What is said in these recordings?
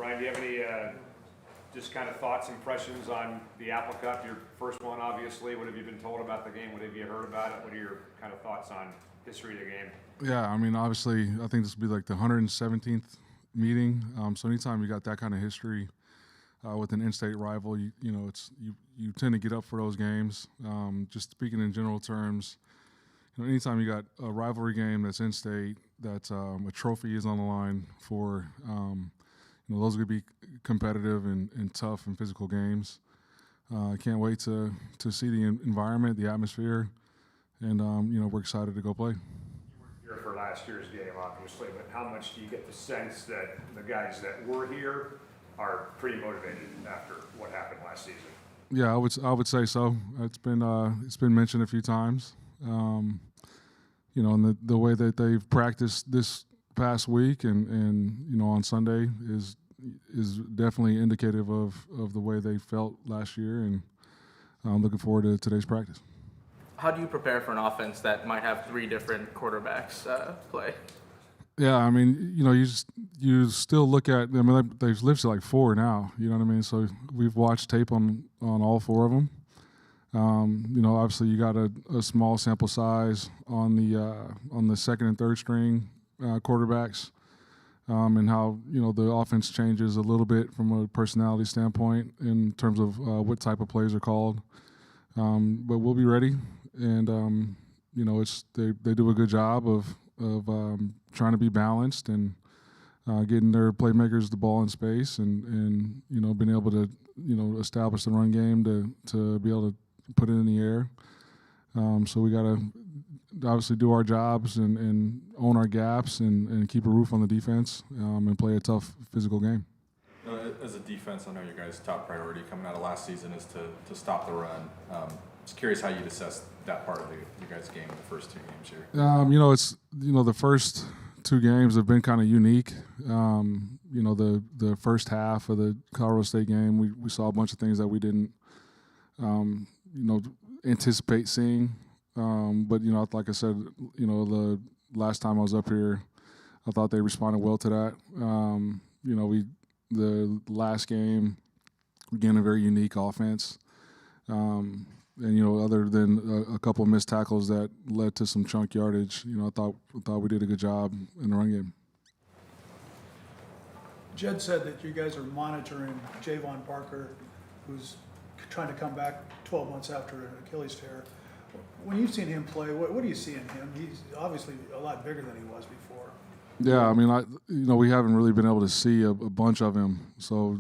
Ryan, do you have any just kind of thoughts, impressions on the Apple Cup? Your first one, obviously. What have you been told about the game? What have you heard about it? What are your kind of thoughts on history of the game? Yeah, I mean, obviously, I think this will be like the 117th meeting. So anytime you got that kind of history with an in-state rival, you tend to get up for those games. Just speaking in general terms, anytime you got a rivalry game that's in-state, that a trophy is on the line for, those are going to be competitive and tough and physical games. I can't wait to see the environment, the atmosphere, and we're excited to go play. You were here for last year's game, obviously, but how much do you get the sense that the guys that were here are pretty motivated after what happened last season? Yeah, I would say so. It's been mentioned a few times. And the way that they've practiced this past week and on Sunday is definitely indicative of the way they felt last year, and I'm looking forward to today's practice. How do you prepare for an offense that might have three different quarterbacks play? Yeah, I mean, you still look at. I mean, they've lived to like four now. You know what I mean? So we've watched tape on all four of them. Obviously you got a small sample size on the second and third string quarterbacks, and how the offense changes a little bit from a personality standpoint in terms of what type of plays are called. But we'll be ready, and they do a good job of trying to be balanced and getting their playmakers the ball in space, and being able to establish the run game to be able to put it in the air. So we got to obviously do our jobs and own our gaps and keep a roof on the defense and play a tough physical game. As a defense, I know your guys' top priority coming out of last season is to stop the run. Just curious how you'd assess that part of your guys' game in the first two games here. It's the first two games have been kind of unique. The first half of the Colorado State game, we saw a bunch of things that we didn't anticipate seeing. But like I said, the last time I was up here, I thought they responded well to that. The last game, again, a very unique offense. And other than a couple of missed tackles that led to some chunk yardage, I thought we did a good job in the run game. Jed said that you guys are monitoring Javon Parker, who's trying to come back 12 months after an Achilles tear. When you've seen him play, what do you see in him? He's obviously a lot bigger than he was before. Yeah, I mean, we haven't really been able to see a bunch of him. So,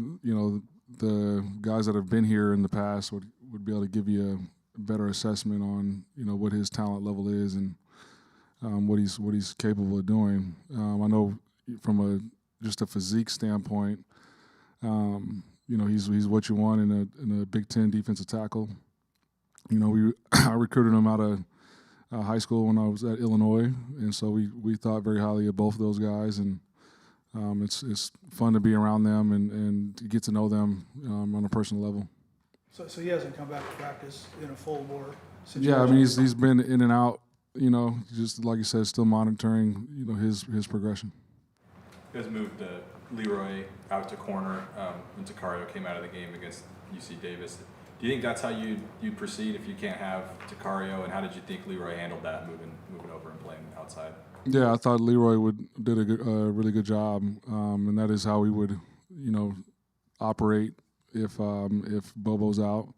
the guys that have been here in the past would be able to give you a better assessment on, what his talent level is and what he's capable of doing. I know from just a physique standpoint, he's what you want in a Big Ten defensive tackle. I recruited him out of high school when I was at Illinois, and so we thought very highly of both of those guys, and it's fun to be around them and to get to know them on a personal level. So he hasn't come back to practice in a full bore situation? Yeah, I mean he's been in and out. Just like you said, still monitoring his progression. You guys moved Leroy out to corner, and Takario came out of the game against UC Davis. Do you think that's how you'd proceed if you can't have Takario, and how did you think Leroy handled that, moving over and playing outside? Yeah, I thought Leroy did a really good job, and that is how we would operate if Bobo's out.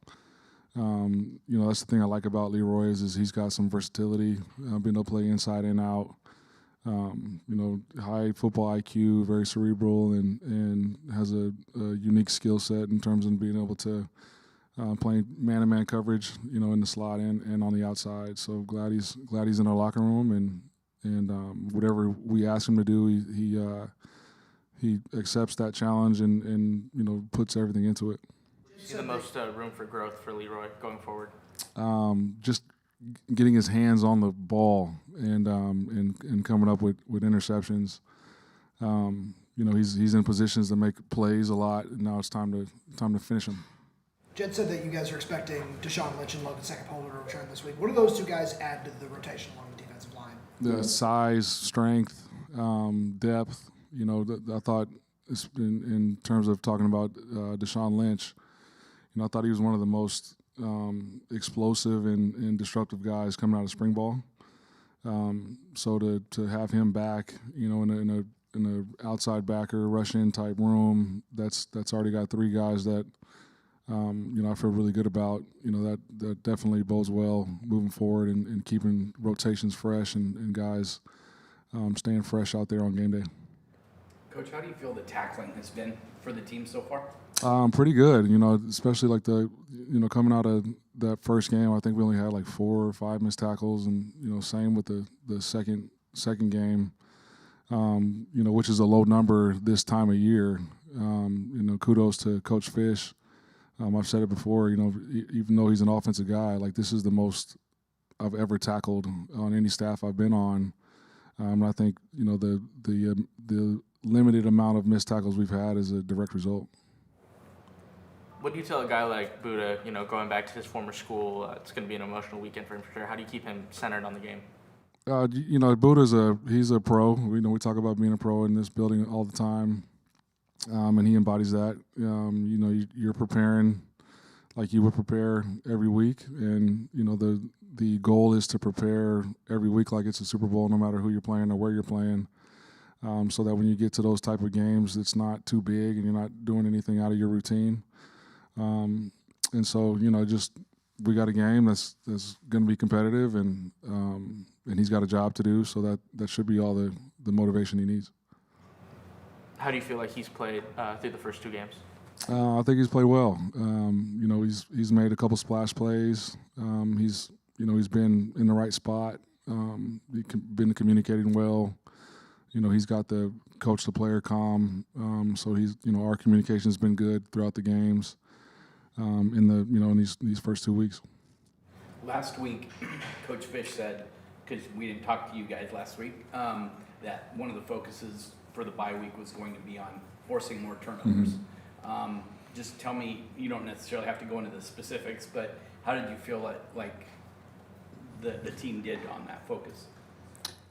That's the thing I like about Leroy is he's got some versatility, being able to play inside and out. High football IQ, very cerebral, and has a unique skill set in terms of being able to playing man-to-man coverage, in the slot and on the outside. So glad he's in our locker room, and whatever we ask him to do, he accepts that challenge and puts everything into it. See the most room for growth for Leroy going forward? Just getting his hands on the ball and coming up with interceptions. He's in positions to make plays a lot, and now it's time to finish him. Jed said that you guys are expecting Deshaun Lynch and Logan Second-Polar to return this week. What do those two guys add to the rotation along the defensive line? The size, strength, depth. I thought in terms of talking about Deshaun Lynch. You know, I thought he was one of the most explosive and disruptive guys coming out of spring ball. So to have him back, you know, in a outside backer rush in type room, that's already got 3 guys that you know, I feel really good about. You know, that definitely bodes well moving forward and keeping rotations fresh and guys staying fresh out there on game day. Coach, how do you feel the tackling has been for the team so far? Pretty good, you know, especially like coming out of that first game, I think we only had like 4 or 5 missed tackles, and, you know, same with the second game, you know, which is a low number this time of year. You know, kudos to Coach Fish. I've said it before, you know, even though he's an offensive guy, like this is the most I've ever tackled on any staff I've been on. I think, you know, the limited amount of missed tackles we've had is a direct result. What do you tell a guy like Buddha, you know, going back to his former school? It's going to be an emotional weekend for him for sure. How do you keep him centered on the game? You know, Buddha's he's a pro. We talk about being a pro in this building all the time, and he embodies that. You know, you're preparing like you would prepare every week, and you know the goal is to prepare every week like it's a Super Bowl, no matter who you're playing or where you're playing, so that when you get to those type of games, it's not too big and you're not doing anything out of your routine. And so, you know, we got a game that's going to be competitive, and he's got a job to do, so that should be all the motivation he needs. How do you feel like he's played through the first 2 games? I think he's played well. You know, he's made a couple splash plays. He's been in the right spot. He's been communicating well. You know, he's got the coach the player calm. So our communication's been good throughout the games. In these first 2 weeks. Last week, Coach Fish said, because we didn't talk to you guys last week, that one of the focuses for the bye week was going to be on forcing more turnovers. Mm-hmm. Just tell me, you don't necessarily have to go into the specifics, but how did you feel like the team did on that focus?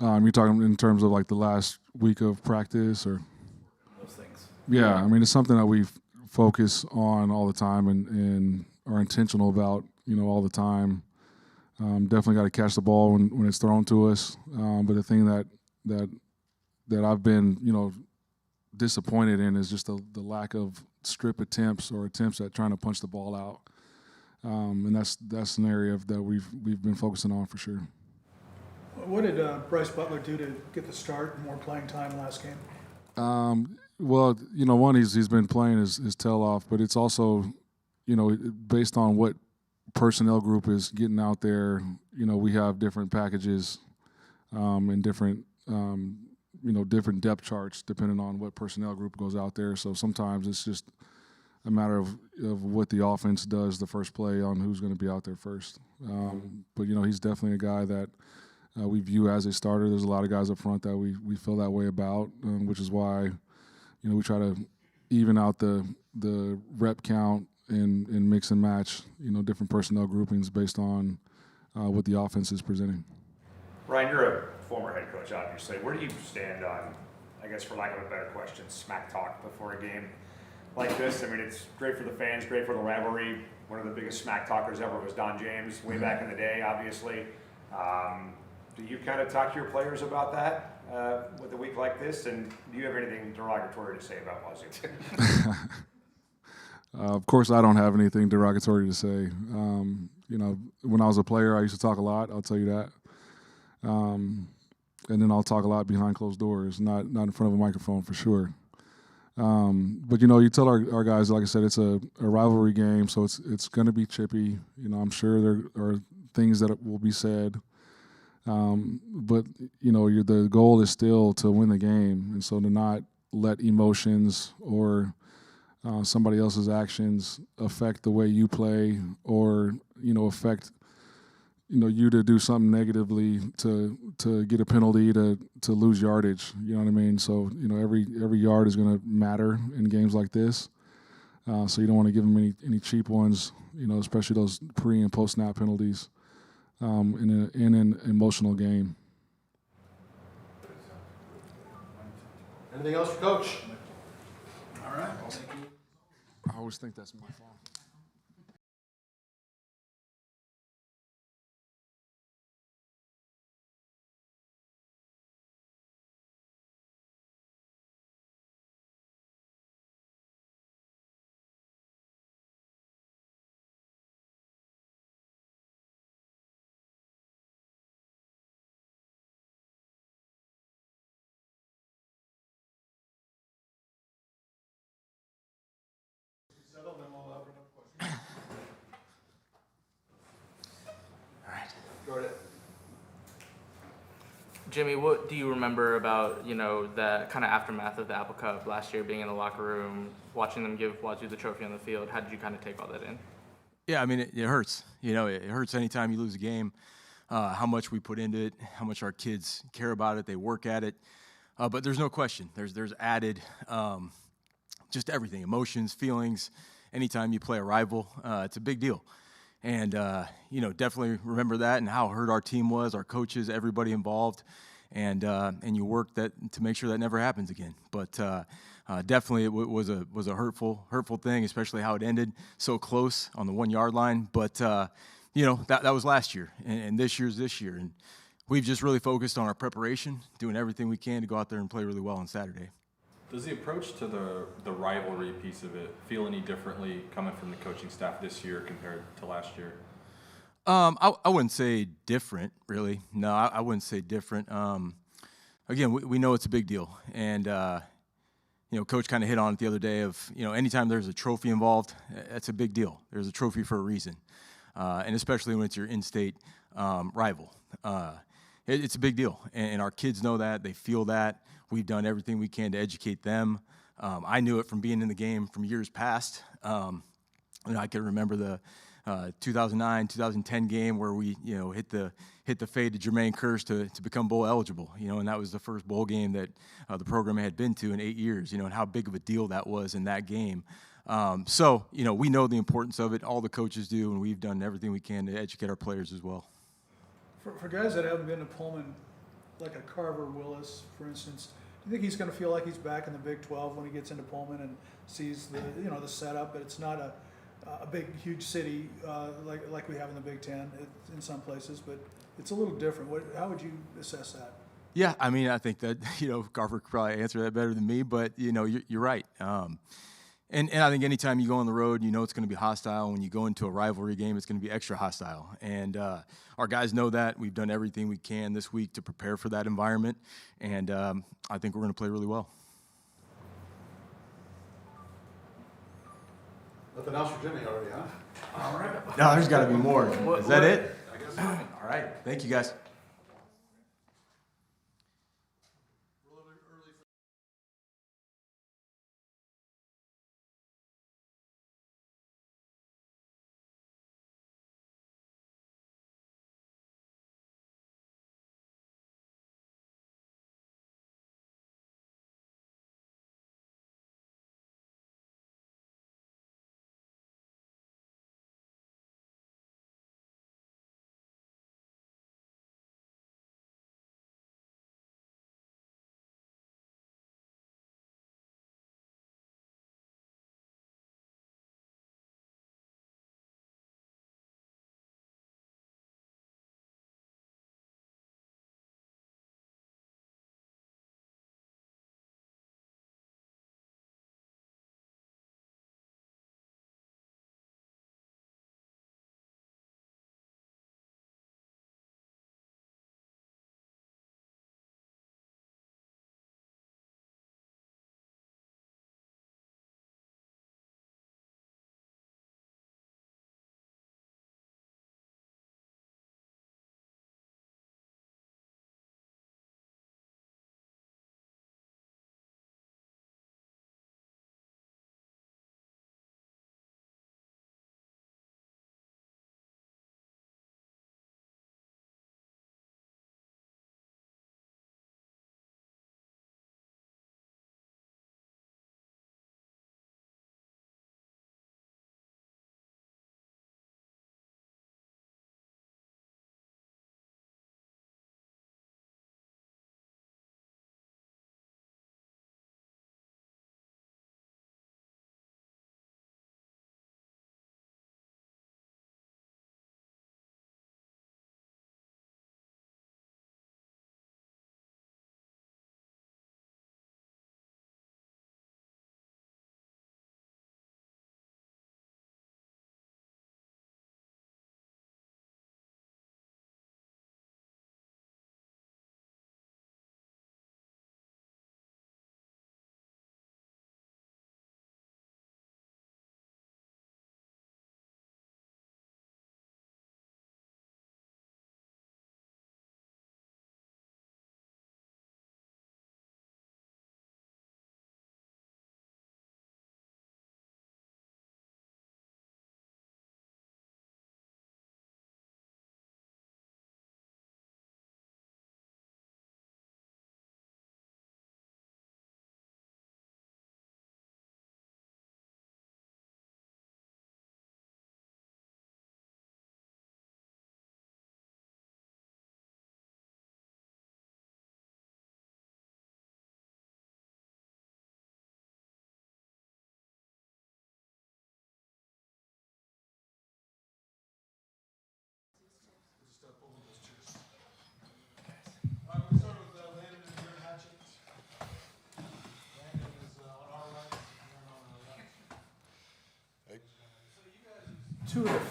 You're talking in terms of like the last week of practice, or Those things. yeah. I mean, it's something that we focus on all the time and are intentional about, you know, all the time. Definitely got to catch the ball when it's thrown to us. But the thing that I've been, you know, disappointed in is just the lack of strip attempts or attempts at trying to punch the ball out. And that's an area that we've been focusing on for sure. What did Bryce Butler do to get the start and more playing time last game? Well, you know, one, he's been playing his tail off, but it's also, you know, based on what personnel group is getting out there. You know, we have different packages and different, different depth charts depending on what personnel group goes out there. So sometimes it's just a matter of what the offense does the first play on who's going to be out there first. But, you know, he's definitely a guy that we view as a starter. There's a lot of guys up front that we feel that way about, which is why, you know, we try to even out the rep count and mix and match, you know, different personnel groupings based on what the offense is presenting. Ryan, you're a former head coach, obviously. Where do you stand on, I guess for lack of a better question, smack talk before a game like this? I mean, it's great for the fans, great for the rivalry. One of the biggest smack talkers ever was Don James, way back in the day, obviously. Do you kind of talk to your players about that with a week like this? And do you have anything derogatory to say about Wazoo? Of course, I don't have anything derogatory to say. You know, when I was a player, I used to talk a lot. I'll tell you that. And then I'll talk a lot behind closed doors, not in front of a microphone for sure. But you know, you tell our guys, like I said, it's a rivalry game, so it's going to be chippy. You know, I'm sure there are things that will be said. But you know, the goal is still to win the game, and so to not let emotions or somebody else's actions affect the way you play, or you know, affect you to do something negatively to get a penalty to lose yardage. You know what I mean? So you know, every yard is going to matter in games like this. So you don't want to give them any cheap ones. You know, especially those pre and post snap penalties. In an emotional game. Anything else for Coach? All right. I always think that's my fault. Jimmie, what do you remember about, the kind of aftermath of the Apple Cup last year, being in the locker room, watching them give Wazoo the trophy on the field? How did you kind of take all that in? Yeah, I mean, it hurts. It hurts anytime you lose a game, how much we put into it, how much our kids care about it, they work at it. But there's no question. There's added just everything, emotions, feelings. Anytime you play a rival, it's a big deal. And, definitely remember that and how hurt our team was, our coaches, everybody involved. And you work that to make sure that never happens again. But definitely it was a hurtful thing, especially how it ended so close on the 1 yard line. But, that was last year, and this year's this year. And we've just really focused on our preparation, doing everything we can to go out there and play really well on Saturday. Does the approach to the rivalry piece of it feel any differently coming from the coaching staff this year compared to last year? I wouldn't say different, really. No, I wouldn't say different. Again, we know it's a big deal. And, Coach kind of hit on it the other day of, anytime there's a trophy involved, that's a big deal. There's a trophy for a reason. And especially when it's your in-state rival. It's a big deal. And our kids know that. They feel that. We've done everything we can to educate them. I knew it from being in the game from years past. I can remember the 2009, 2010 game where we, hit the fade to Jermaine Kearse to become bowl eligible, and that was the first bowl game that the program had been to in 8 years, and how big of a deal that was in that game. So, we know the importance of it. All the coaches do, and we've done everything we can to educate our players as well. For guys that haven't been to Pullman, like a Carver Willis, for instance, do you think he's going to feel like he's back in the Big 12 when he gets into Pullman and sees the setup? But it's not a big, huge city like we have in the Big 10 in some places, but it's a little different. How would you assess that? Yeah, I mean, I think that Carver could probably answer that better than me, but you're right. And I think anytime you go on the road, it's going to be hostile. When you go into a rivalry game, it's going to be extra hostile. And our guys know that. We've done everything we can this week to prepare for that environment. And I think we're going to play really well. Nothing else for Jimmie already, huh? All right. No, there's got to be more. Is that it? I guess so. All right. Thank you, guys.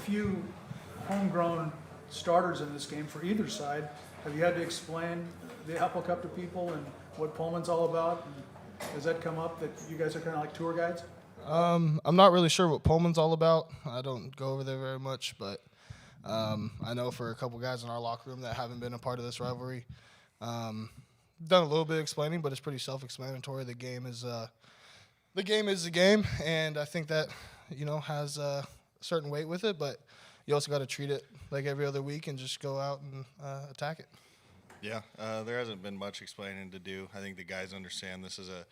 few homegrown starters in this game for either side. Have you had to explain the Apple Cup to people and what Pullman's all about? And does that come up that you guys are kind of like tour guides? I'm not really sure what Pullman's all about. I don't go over there very much, but I know for a couple guys in our locker room that haven't been a part of this rivalry, done a little bit of explaining, but it's pretty self-explanatory. The game is the game, and I think that has a certain weight with it. But you also got to treat it like every other week and just go out and attack it. Yeah, there hasn't been much explaining to do. I think the guys understand this is a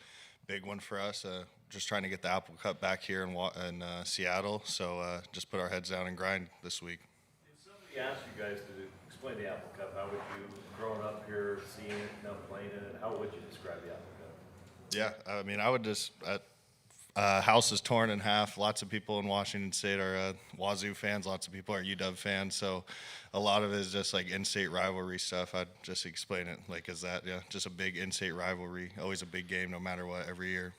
big one for us. Just trying to get the Apple Cup back here in Seattle. So just put our heads down and grind this week. If somebody asked you guys to explain the Apple Cup, how would you, growing up here, seeing it, now playing in it, how would you describe the Apple Cup? Yeah, I mean, I would just house is torn in half. Lots of people in Washington State are Wazoo fans. Lots of people are UW fans. So a lot of it is just like in-state rivalry stuff. I'd just explain it like as that, just a big in-state rivalry. Always a big game no matter what every year.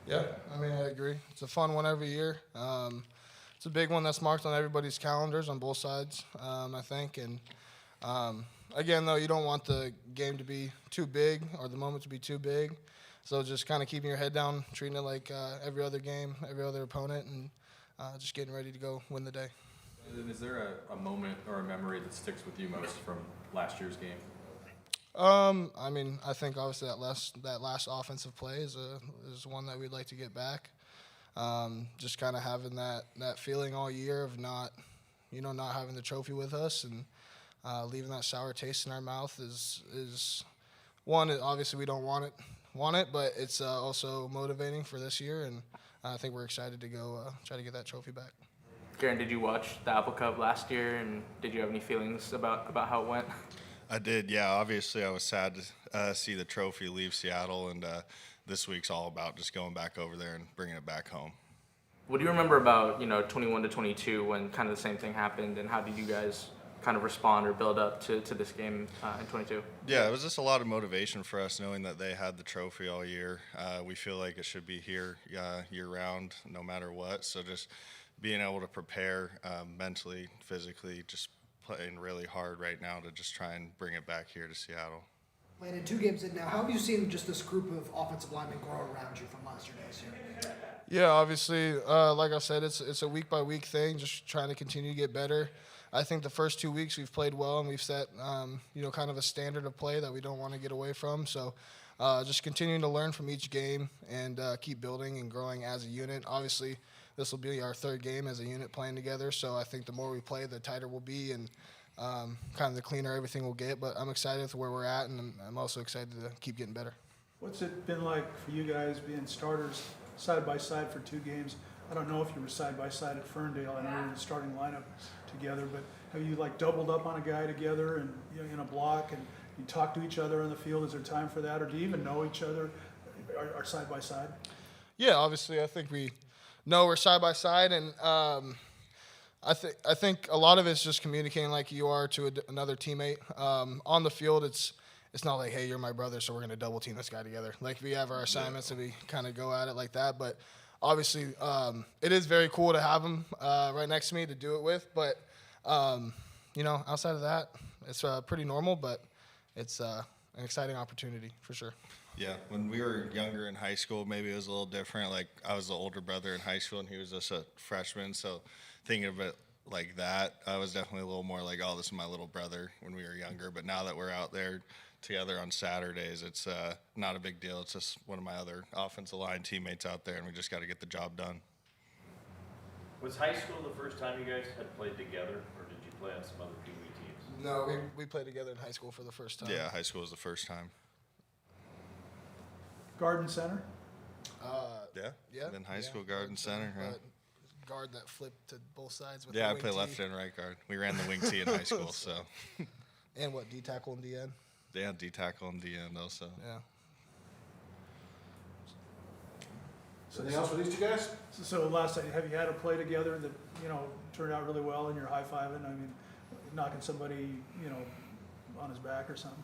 Yeah, I mean, I agree. It's a fun one every year. It's a big one that's marked on everybody's calendars on both sides, I think. And again, though, you don't want the game to be too big or the moment to be too big. So just kind of keeping your head down, treating it like every other game, every other opponent, and just getting ready to go win the day. Is there a moment or a memory that sticks with you most from last year's game? I mean, I think obviously that last offensive play is one that we'd like to get back. Just kind of having that feeling all year of not having the trophy with us and leaving that sour taste in our mouth is one. Obviously, we don't want it, but it's also motivating for this year, and I think we're excited to go try to get that trophy back. Garen, did you watch the Apple Cup last year, and did you have any feelings about how it went? I did, yeah. Obviously, I was sad to see the trophy leave Seattle, and this week's all about just going back over there and bringing it back home. What do you remember about 21 to 22 when kind of the same thing happened, and how did you guys kind of respond or build up to this game in 22? Yeah, it was just a lot of motivation for us knowing that they had the trophy all year. We feel like it should be here year-round no matter what, so just being able to prepare mentally, physically, just playing really hard right now to just try and bring it back here to Seattle. Landon, 2 games in now, how have you seen just this group of offensive linemen grow around you from last year to this year? Yeah, obviously, like I said, it's a week-by-week thing, just trying to continue to get better. I think the first 2 weeks we've played well, and we've set, kind of a standard of play that we don't want to get away from. So just continuing to learn from each game and keep building and growing as a unit. Obviously, this will be our 3rd game as a unit playing together, so I think the more we play, the tighter we'll be and kind of the cleaner everything will get. But I'm excited with where we're at, and I'm also excited to keep getting better. What's it been like for you guys being starters side by side for 2 games? I don't know if you were side by side at Ferndale. I know you were in the starting lineup together, but have you like doubled up on a guy together and in a block and you talk to each other on the field? Is there time for that, or do you even know each other are side by side? Yeah, obviously, I think we know we're side by side, and I think a lot of it's just communicating like you are to another teammate. On the field, it's not like, hey, you're my brother, so we're going to double team this guy together. Like, we have our assignments and we kind of go at it like that. But obviously, it is very cool to have him right next to me to do it with. But, outside of that, it's pretty normal, but it's an exciting opportunity for sure. Yeah, when we were younger in high school, maybe it was a little different. Like, I was the older brother in high school, and he was just a freshman. So thinking of it like that, I was definitely a little more like, oh, this is my little brother when we were younger. But now that we're out there together on Saturdays, it's not a big deal. It's just one of my other offensive line teammates out there, and we just got to get the job done. Was high school the first time you guys had played together, or did you play on some other Pee Wee teams? No, we played together in high school for the first time. Yeah, high school was the first time. Garden Center? Yeah. In high school, Garden Center. Yeah. Guard that flipped to both sides with Yeah, the I wing played tee. left and right guard. We ran the wing tee in high school, so. And what, D tackle and DN? Yeah, D tackle and D end also. Yeah. Anything else with these 2 guys? So last time, have you had a play together that, turned out really well and you're high-fiving? I mean, knocking somebody, on his back or something?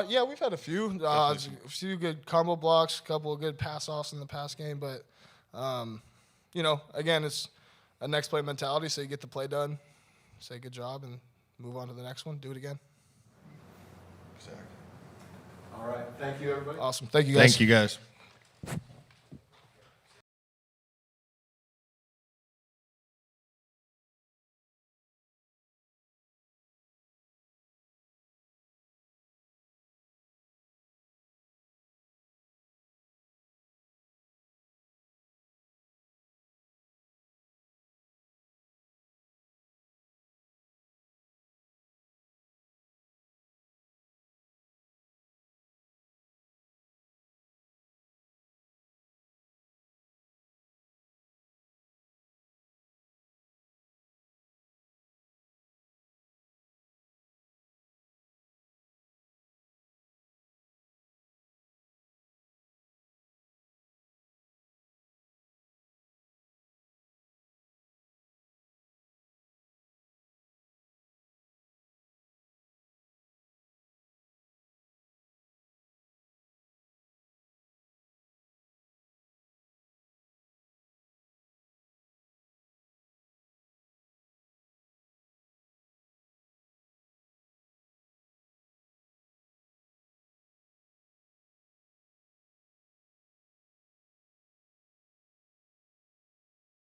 Yeah, we've had a few. A few good combo blocks, a couple of good pass-offs in the pass game. But, again, it's a next play mentality, so you get the play done, say good job, and move on to the next one, do it again. Exactly. All right, thank you, everybody. Awesome. Thank you, guys. Thank you, guys.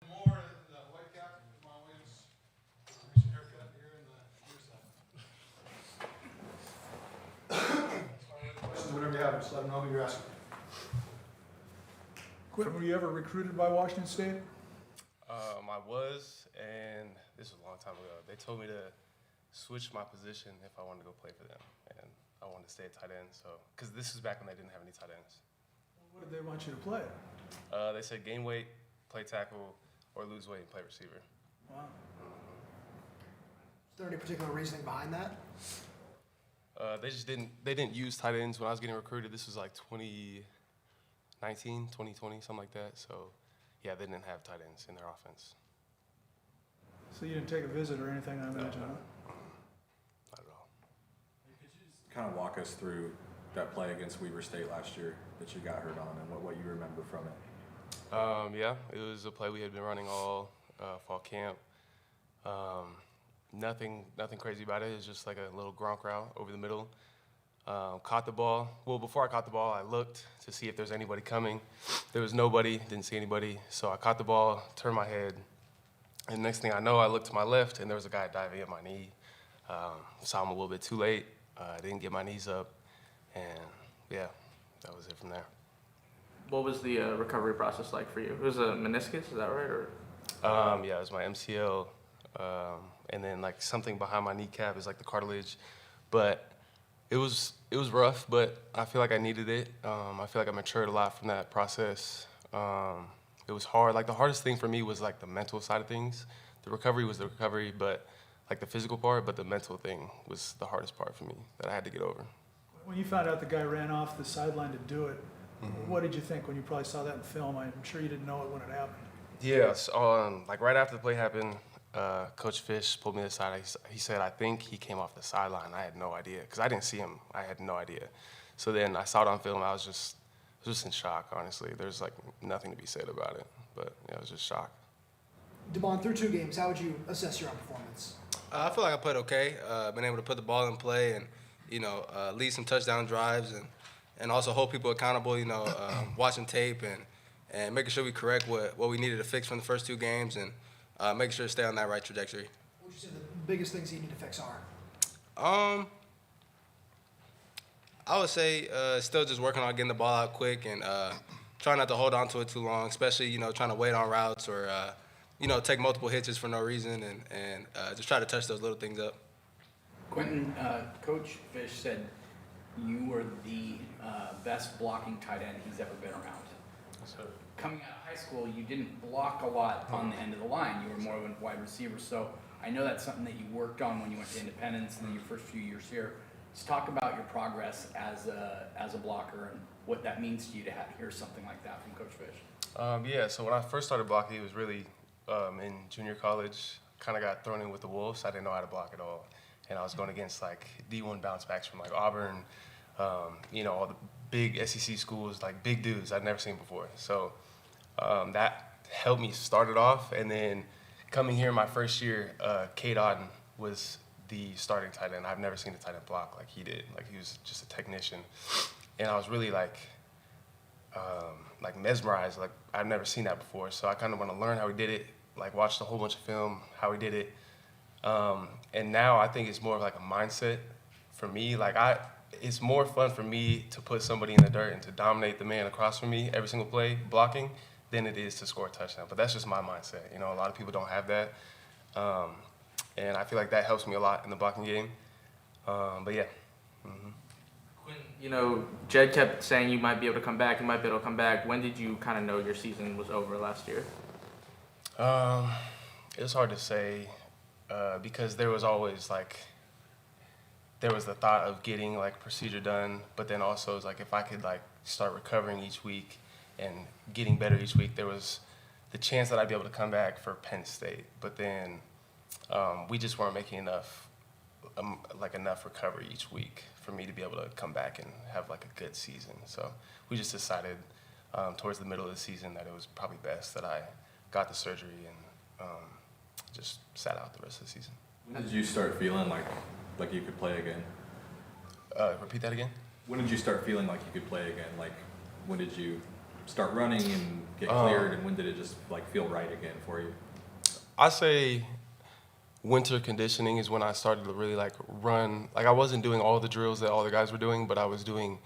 Moore, the white cap, come on, Williams. Recent haircut here in the near side. Questions, whatever you have, just let them know who you're asking. Quentin, were you ever recruited by Washington State? I was, and this was a long time ago. They told me to switch my position if I wanted to go play for them, and I wanted to stay at tight end. So, because this is back when they didn't have any tight ends. What did they want you to play? They said gain weight, play tackle, or lose weight and play receiver. Wow. Is there any particular reasoning behind that? They just didn't use tight ends when I was getting recruited. This was like 2019, 2020, something like that. So, yeah, they didn't have tight ends in their offense. So you didn't take a visit or anything, I imagine, huh? Not at all. Could you just kind of walk us through that play against Weber State last year that you got hurt on and what you remember from it? Yeah, it was a play we had been running all fall camp. Nothing crazy about it. It was just like a little Gronk route over the middle. Caught the ball. Well, before I caught the ball, I looked to see if there's anybody coming. There was nobody, didn't see anybody. So I caught the ball, turned my head, and next thing I know, I looked to my left, and there was a guy diving at my knee. Saw him a little bit too late. Didn't get my knees up, and yeah, that was it from there. What was the recovery process like for you? It was a meniscus, is that right? Or Yeah, it was my MCL, and then like something behind my kneecap is like the cartilage, but it was rough. But I feel like I needed it. I feel like I matured a lot from that process. It was hard. Like the hardest thing for me was like the mental side of things. The recovery was the recovery, but like the physical part, but the mental thing was the hardest part for me that I had to get over. When you found out the guy ran off the sideline to do it, what did you think when you probably saw that in film? I'm sure you didn't know it when it happened. Yeah, so, like right after the play happened, Coach Fish pulled me aside. He said, I think he came off the sideline. I had no idea, because I didn't see him. I had no idea. So then I saw it on film. I was just in shock, honestly. There's like nothing to be said about it, but yeah, I was just shocked. Devon, through 2 games, how would you assess your own performance? I feel like I played okay. Been able to put the ball in play and, lead some touchdown drives and also hold people accountable, watching tape and making sure we correct what we needed to fix from the first 2 games and making sure to stay on that right trajectory. What would you say the biggest things you need to fix are? I would say still just working on getting the ball out quick and trying not to hold on to it too long, especially, trying to wait on routes or, take multiple hitches for no reason and just try to touch those little things up. Quentin, Coach Fish said you were the best blocking tight end he's ever been around. So, Coming out of high school, you didn't block a lot on the end of the line. You were more of a wide receiver. So I know that's something that you worked on when you went to Independence and then your first few years here. Let's talk about your progress as a blocker and what that means to you to hear something like that from Coach Fish. yeah, so when I first started blocking, it was really in junior college. Kind of got thrown in with the Wolves. I didn't know how to block at all. And I was going against like D1 bounce backs from like Auburn, all the big SEC schools, like big dudes I'd never seen before. So that helped me start it off. And then coming here my first year, Cade Auden was the starting tight end. I've never seen a tight end block like he did. Like he was just a technician, and I was really like mesmerized. Like I've never seen that before, so I kind of want to learn how he did it. Like watched a whole bunch of film how he did it, and now I think it's more of like a mindset for me. Like it's more fun for me to put somebody in the dirt and to dominate the man across from me every single play blocking than it is to score a touchdown. But that's just my mindset. You know, a lot of people don't have that. And I feel like that helps me a lot in the blocking game. But yeah. Mm-hmm. Quentin, you know, Jed kept saying you might be able to come back, you might be able to come back. When did you kind of know your season was over last year? It was hard to say because there was always there was the thought of getting like procedure done, but then also it's like if I could like start recovering each week and getting better each week, there was the chance that I'd be able to come back for Penn State. But then we just weren't making enough recovery each week for me to be able to come back and have like a good season. So we just decided towards the middle of the season that it was probably best that I got the surgery and just sat out the rest of the season. When did you start feeling like you could play again? Repeat that again? When did you start feeling like you could play again? Like when did you start running and get cleared, and when did it just like feel right again for you? I say winter conditioning is when I started to really like run. Like I wasn't doing all the drills that all the guys were doing, but I was doing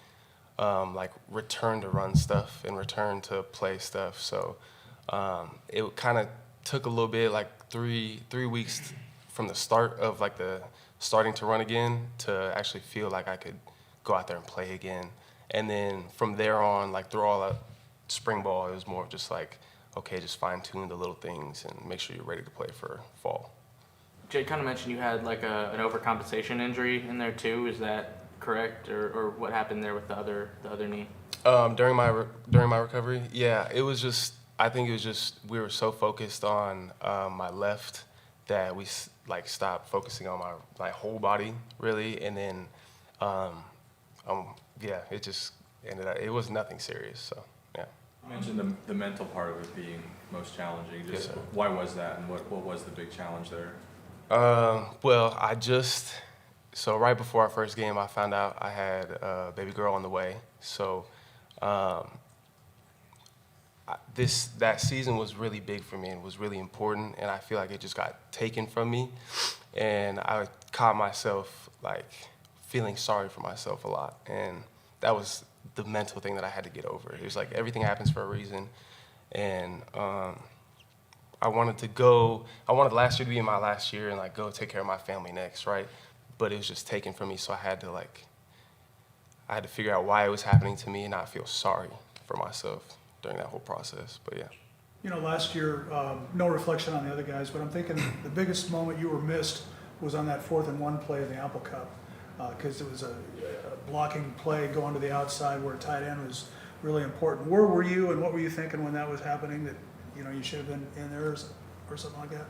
like return to run stuff and return to play stuff. So it kind of took a little bit, like three weeks from the start of like the starting to run again to actually feel like I could go out there and play again. And then from there on, like through all that spring ball, it was more of just like, okay, just fine tune the little things and make sure you're ready to play for fall. Jay kind of mentioned you had like an overcompensation injury in there too. Is that correct, or what happened there with the other knee? During my recovery, yeah, it was just. I think it was just we were so focused on my left that we like stopped focusing on my whole body really, and then yeah, it just ended up. It was nothing serious, so yeah. You mentioned the mental part of it being most challenging. Just why was that, and what was the big challenge there? Well, so right before our first game, I found out I had a baby girl on the way. So that season was really big for me and was really important, and I feel like it just got taken from me, and I caught myself like feeling sorry for myself a lot, and that was the mental thing that I had to get over. It was like everything happens for a reason, and I wanted last year to be my last year and like go take care of my family next, right? But it was just taken from me, so I had to figure out why it was happening to me and not feel sorry for myself during that whole process. But yeah. You know, last year, no reflection on the other guys, but I'm thinking the biggest moment you were missed was on that 4th and 1 play in the Apple Cup, because it was a blocking play going to the outside where tight end was really important. Where were you, and what were you thinking when that was happening, that you know you should have been in there or something like that?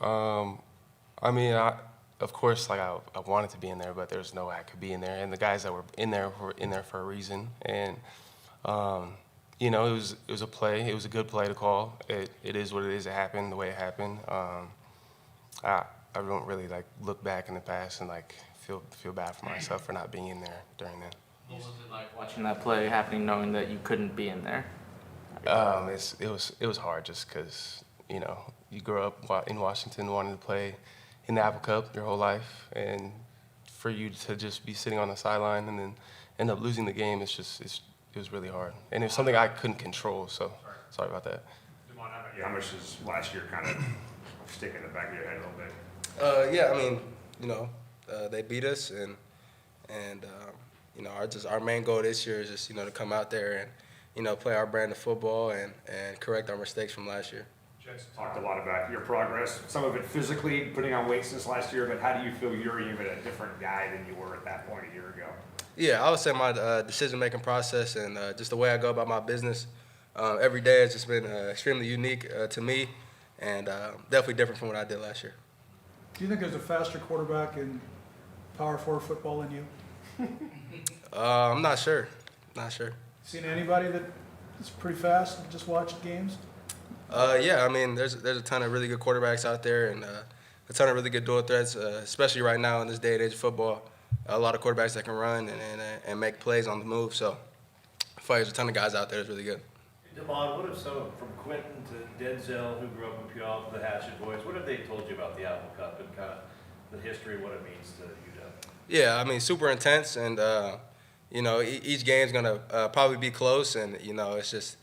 I mean, of course, like I wanted to be in there, but there's no way I could be in there. And the guys that were in there for a reason. And you know, it was a play. It was a good play to call. It is what it is. It happened the way it happened. I don't really like look back in the past and like feel bad for myself for not being in there during that. What was it like watching that play happening, knowing that you couldn't be in there? It was hard just because, you know, you grow up in Washington wanting to play in the Apple Cup your whole life, and for you to just be sitting on the sideline and then end up losing the game, it was really hard. And it was something I couldn't control, so sorry about that. How much does last year kind of stick in the back of your head a little bit? Yeah, I mean, you know, they beat us, and you know, our main goal this year is just, you know, to come out there and, you know, play our brand of football and correct our mistakes from last year. Jed's talked a lot about your progress, some of it physically, putting on weight since last year, but how do you feel you're even a different guy than you were at that point a year ago? Yeah, I would say my decision-making process and just the way I go about my business every day has just been extremely unique to me, and definitely different from what I did last year. Do you think there's a faster quarterback in Power 4 football than you? I'm not sure. Not sure. Seen anybody that's pretty fast? Just watched games? Yeah, I mean, there's a ton of really good quarterbacks out there and a ton of really good dual threats, especially right now in this day and age of football. A lot of quarterbacks that can run and make plays on the move. So I feel like there's a ton of guys out there that's really good. Damon, what have from Quentin to Denzel, who grew up in Puyallup, to the Hatchett boys, what have they told you about the Apple Cup and kind of the history of what it means to UW? Yeah, I mean, super intense, and you know, each game's gonna probably be close, and you know, it's just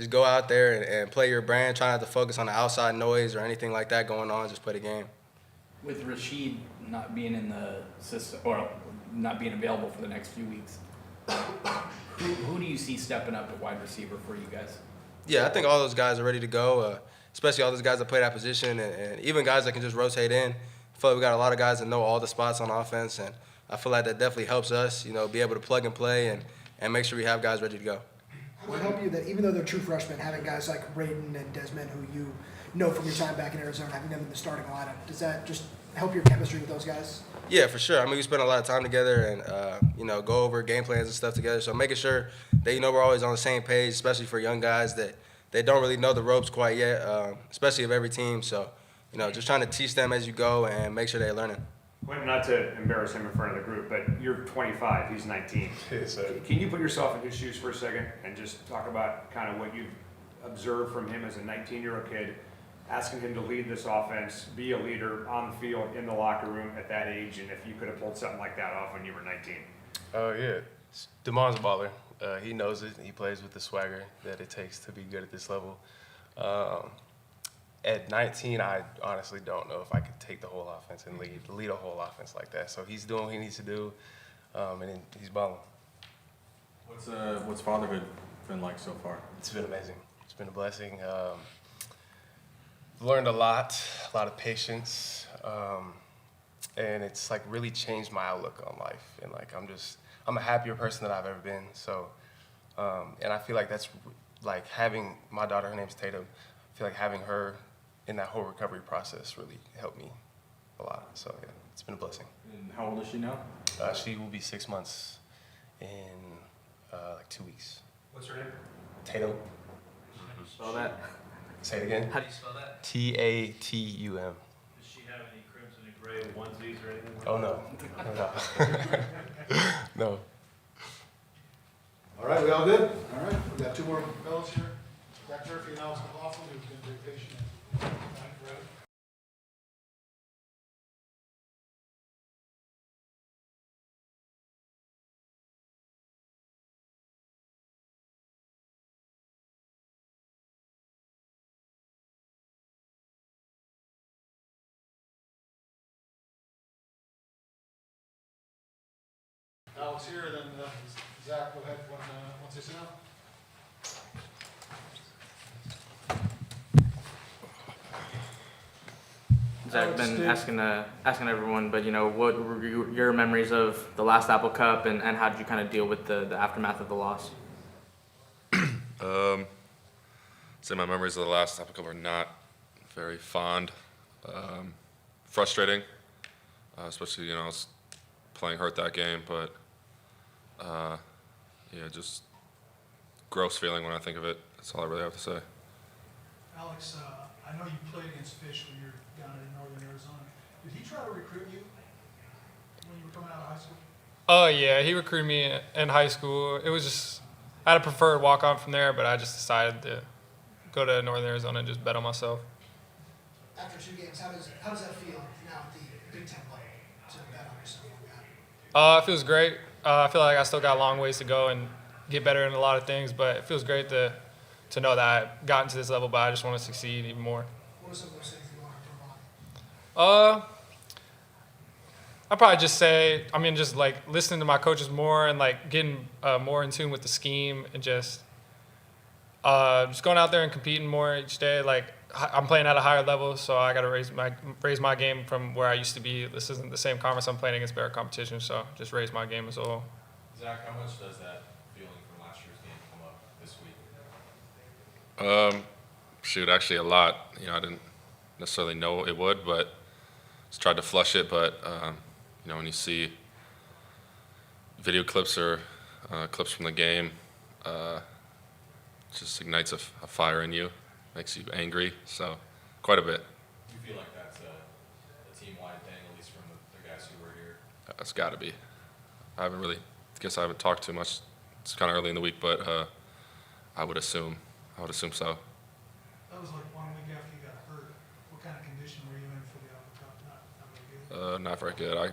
go out there and play your brand. Try not to focus on the outside noise or anything like that going on. Just play the game. With Rashid not being in the system or not being available for the next few weeks, who do you see stepping up at wide receiver for you guys? Yeah, I think all those guys are ready to go, especially all those guys that play that position, and even guys that can just rotate in. I feel like we got a lot of guys that know all the spots on offense, and I feel like that definitely helps us, you know, be able to plug and play and make sure we have guys ready to go. Will it help you that even though they're true freshmen, having guys like Raiden and Desmond, who you know from your time back in Arizona, having them in the starting lineup, does that just help your chemistry with those guys? Yeah, for sure. I mean, we spend a lot of time together and, you know, go over game plans and stuff together. So making sure that, you know, we're always on the same page, especially for young guys that they don't really know the ropes quite yet, especially of every team. So, you know, just trying to teach them as you go and make sure they're learning. Quentin, not to embarrass him in front of the group, but you're 25, he's 19. Can you put yourself in his shoes for a second and just talk about kind of what you've observed from him as a 19-year-old kid, asking him to lead this offense, be a leader on the field, in the locker room at that age, and if you could have pulled something like that off when you were 19? Oh, yeah. Damon's a baller. He knows it. He plays with the swagger that it takes to be good at this level. At 19, I honestly don't know if I could take the whole offense and lead a whole offense like that. So he's doing what he needs to do, and he's balling. What's fatherhood been like so far? It's been amazing. It's been a blessing. Learned a lot of patience, and it's like really changed my outlook on life. And like I'm a happier person than I've ever been. So, and I feel like that's like having my daughter. Her name's Tatum. I feel like having her in that whole recovery process really helped me a lot. So yeah, it's been a blessing. And how old is she now? She will be 6 months in like 2 weeks. What's her name? Tatum. How do you spell that? Say it again. How do you spell that? Tatum. Does she have any crimson and gray onesies or anything like Oh that? no. No. All right, we all good? All right, we got two more fellows here. Zach Durfee and Alex McLaughlin, who's been very patient and kind for us. Alex here, and then Zach, go ahead once they sit down. Zach, been asking everyone, but you know, what were your memories of the last Apple Cup, and how did you kind of deal with the aftermath of the loss? Say my memories of the last Apple Cup are not very fond. Frustrating, especially, you know, I was playing hurt that game, but yeah, just gross feeling when I think of it. That's all I really have to say. Alex, I know you played against Fish when you were down in northern Arizona. Did he try to recruit you when you were coming out of high school? Oh, yeah, he recruited me in high school. It was just, I had a preferred walk-on from there, but I just decided to go to northern Arizona and just bet on myself. After 2 games, how does that feel now at the Big Ten level to bet on yourself like that? It feels great. I feel like I still got a long ways to go and get better in a lot of things, but it feels great to know that I've gotten to this level, but I just want to succeed even more. What are some of those things you want to improve on? I'd probably just say, just like listening to my coaches more and like getting more in tune with the scheme and just going out there and competing more each day. Like I'm playing at a higher level, so I got to raise my game from where I used to be. This isn't the same conference I'm playing against, better competition, so just raise my game as a whole. Zach, how much does that feeling from last year's game come up this week? Shoot, actually a lot. You know, I didn't necessarily know it would, but just tried to flush it. But you know, when you see video clips or clips from the game, it just ignites a fire in you. makes you angry. So quite a bit. Do you feel like that's a team-wide thing, at least from the guys who were here? It's got to be. I haven't talked too much. It's kind of early in the week, but I would assume so. That was like 1 week after you got hurt. What kind of condition were you in for the Apple Cup? Not very good? Not very good. I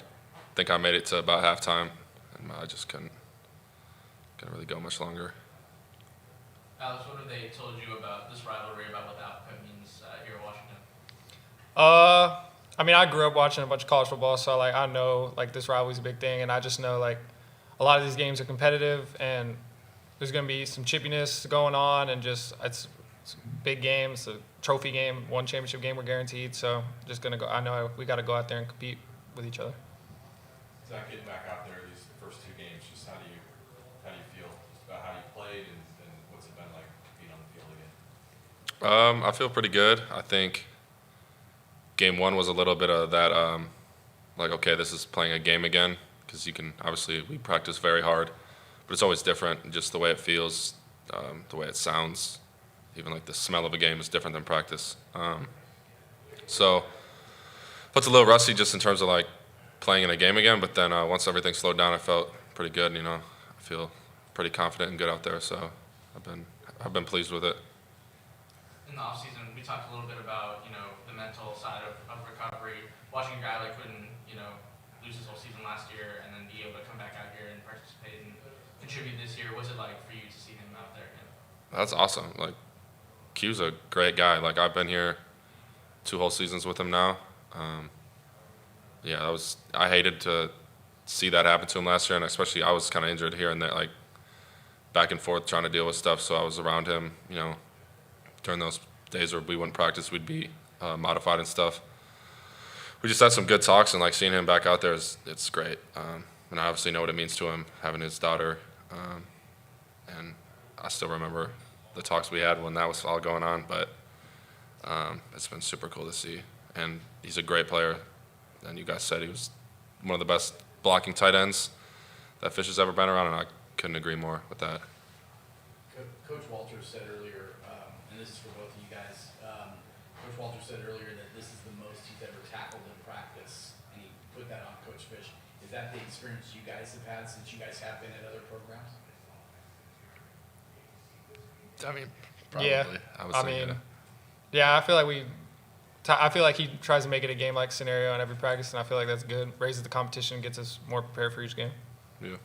think I made it to about halftime, and I just couldn't really go much longer. Alex, what have they told you about this rivalry, about what the Apple Cup means here in Washington? I mean, I grew up watching a bunch of college football, so like I know like this rivalry's a big thing, and I just know like a lot of these games are competitive, and there's going to be some chippiness going on, and just it's big games, a trophy game, one championship game we're guaranteed. So just gonna go. I know we got to go out there and compete with each other. Zach, getting back out there these first 2 games, just how do you feel about how you played and what's it been like being on the field again? I feel pretty good. I think game 1 was a little bit of that, like, okay, this is playing a game again, because we practice very hard, but it's always different, just the way it feels, the way it sounds, even like the smell of a game is different than practice. So it's a little rusty just in terms of like playing in a game again, but then once everything slowed down, I felt pretty good, I feel pretty confident and good out there, so I've been pleased with it. In the offseason, we talked a little bit about, the mental side of recovery. Watching a guy like Quentin, lose his whole season last year and then be able to come back out here and participate and contribute this year, what's it like for you to see him out there again? That's awesome. Like, Q's a great guy. Like, I've been here 2 whole seasons with him now. I hated to see that happen to him last year, and especially I was kind of injured here and there, like back and forth trying to deal with stuff. So I was around him, during those days where we wouldn't practice, we'd be modified and stuff. We just had some good talks, and like seeing him back out there it's great. And I obviously know what it means to him having his daughter, and I still remember the talks we had when that was all going on. But it's been super cool to see, and he's a great player. And you guys said he was one of the best blocking tight ends that Fish has ever been around, and I couldn't agree more with that. Coach Walter said earlier, and this is for both of you guys, Coach Walter said earlier that this is the most he's ever tackled in practice, and he put that on Coach Fish. Is that the experience you guys have had since you guys have been at other programs? I mean, probably. Yeah. I feel like he tries to make it a game-like scenario in every practice, and I feel like that's good. Raises the competition, gets us more prepared for each game. Yeah.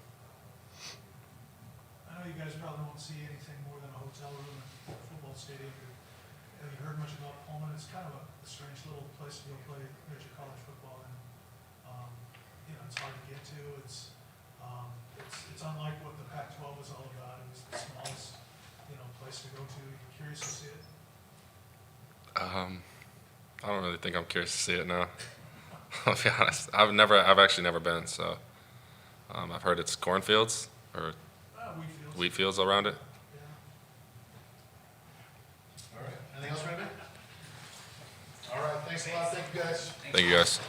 I know you guys probably won't see anything more than a hotel room in a football stadium. Have you heard much about Pullman? It's kind of a strange little place to go play major college football, and it's hard to get to. It's unlike what the Pac-12 was all about. It was the smallest place to go to. You curious to see it? I don't really think I'm curious to see it now. I'll be honest. I've actually never been. So I've heard it's cornfields or wheat fields around it. All right. Anything else, Randy? All right. Thanks a lot. Thank you, guys. Thank you, guys.